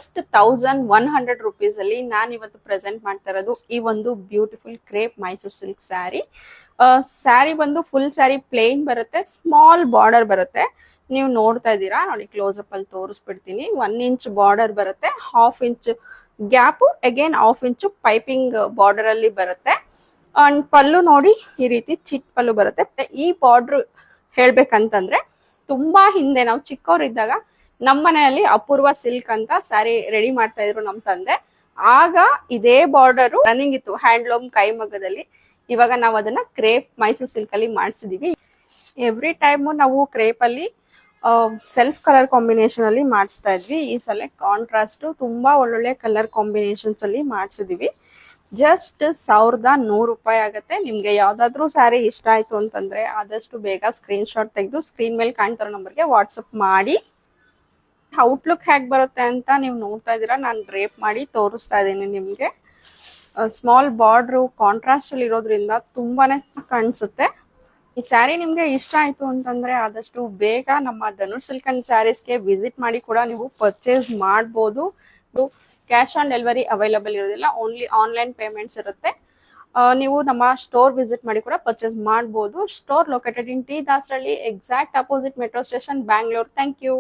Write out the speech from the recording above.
1100 ಅಲ್ಲಿ ನಾನು ಇವತ್ತು ಪ್ರೆಸೆಂಟ್ ಮಾಡ್ತಾ ಇರೋದು ಈ ಒಂದು beautiful crepe Mysuru silk sari. Sari ಬಂದು ಫುಲ್ ಸ್ಯಾರಿ ಪ್ಲೇನ್ ಬರುತ್ತೆ, ಸ್ಮಾಲ್ ಬಾರ್ಡರ್ ಬರುತ್ತೆ. ನೀವು ನೋಡ್ತಾ ಇದ್ದೀರಾ ನೋಡಿ, ಕ್ಲೋಸ್ ಅಪ್ ಅಲ್ಲಿ ತೋರಿಸ್ಬಿಡ್ತೀನಿ. 1 ಇಂಚ್ ಬಾರ್ಡರ್ ಬರುತ್ತೆ, 1/2 inch gap, again 1/2 inch piping border ಅಲ್ಲಿ ಬರುತ್ತೆ. ಅಂಡ್ ಪಲ್ಲು ನೋಡಿ ಈ ರೀತಿ ಚಿಟ್ ಪಲ್ಲು ಬರುತ್ತೆ. ಈ ಬಾರ್ಡರ್ ಹೇಳ್ಬೇಕಂತಂದ್ರೆ ತುಂಬಾ ಹಿಂದೆ ನಾವು ಚಿಕ್ಕವರಿದ್ದಾಗ ನಮ್ಮ ಮನೆಯಲ್ಲಿ ಅಪೂರ್ವ ಸಿಲ್ಕ್ ಅಂತ ಸ್ಯಾರಿ ರೆಡಿ ಮಾಡ್ತಾ ಇದ್ರು ನಮ್ಮ ತಂದೆ. ಆಗ ಇದೇ ಬಾರ್ಡರ್ ರನ್ನಿಂಗ್ ಇತ್ತು ಹ್ಯಾಂಡ್ಲೂಮ್ ಕೈಮಗ್ಗದಲ್ಲಿ. ಇವಾಗ ನಾವು ಅದನ್ನ ಕ್ರೇಪ್ ಮೈಸೂರು ಸಿಲ್ಕ್ ಅಲ್ಲಿ ಮಾಡಿಸಿದೀವಿ. ಎವ್ರಿ ಟೈಮ್ ನಾವು ಕ್ರೇಪ್ ಅಲ್ಲಿ ಸೆಲ್ಫ್ ಕಲರ್ ಕಾಂಬಿನೇಷನ್ ಅಲ್ಲಿ ಮಾಡಿಸ್ತಾ ಇದ್ವಿ. ಈ ಸಲ ಕಾಂಟ್ರಾಸ್ಟ್ ತುಂಬಾ ಒಳ್ಳೊಳ್ಳೆ ಕಲರ್ ಕಾಂಬಿನೇಷನ್ಸ್ ಅಲ್ಲಿ ಮಾಡಿಸಿದೀವಿ. ಜಸ್ಟ್ 1100 ರೂಪಾಯಿ ಆಗುತ್ತೆ. ನಿಮ್ಗೆ ಯಾವ್ದಾದ್ರು ಸ್ಯಾರಿ ಇಷ್ಟ ಆಯ್ತು ಅಂತಂದ್ರೆ ಆದಷ್ಟು ಬೇಗ ಸ್ಕ್ರೀನ್ ಶಾಟ್ ತೆಗೆದು ಸ್ಕ್ರೀನ್ ಮೇಲೆ ಕಾಣ್ತಿರೋ ನಂಬರ್ಗೆ ವಾಟ್ಸಪ್ ಮಾಡಿ. ಔಟ್ಲುಕ್ ಹೇಗೆ ಬರುತ್ತೆ ಅಂತ ನೀವು ನೋಡ್ತಾ ಇದ್ದೀರಾ. ನಾನು ಡ್ರೇಪ್ ಮಾಡಿ ತೋರಿಸ್ತಾ ಇದ್ದೀನಿ ನಿಮಗೆ. ಸ್ಮಾಲ್ ಬಾರ್ಡ್ರು ಕಾಂಟ್ರಾಸ್ಟ್ ಅಲ್ಲಿ ಇರೋದ್ರಿಂದ ತುಂಬಾನೇ ಕಾಣಿಸುತ್ತೆ. ಈ ಸ್ಯಾರಿ ನಿಮ್ಗೆ ಇಷ್ಟ ಆಯ್ತು ಅಂತಂದ್ರೆ ಆದಷ್ಟು ಬೇಗ ನಮ್ಮ ಧನುಷ್ ಸಿಲ್ಕ್ ಅಂಡ್ ಸ್ಯಾರೀಸ್ಗೆ ವಿಸಿಟ್ ಮಾಡಿ ಕೂಡ ನೀವು ಪರ್ಚೇಸ್ ಮಾಡ್ಬೋದು. ಕ್ಯಾಶ್ ಆನ್ ಡೆಲಿವರಿ ಅವೈಲಬಲ್ ಇರೋದಿಲ್ಲ, ಓನ್ಲಿ ಆನ್ಲೈನ್ ಪೇಮೆಂಟ್ಸ್ ಇರುತ್ತೆ. ನೀವು ನಮ್ಮ ಸ್ಟೋರ್ ವಿಸಿಟ್ ಮಾಡಿ ಕೂಡ ಪರ್ಚೇಸ್ ಮಾಡ್ಬೋದು. Store located in T Dasarahalli, exact opposite metro station, Bangalore. Thank you.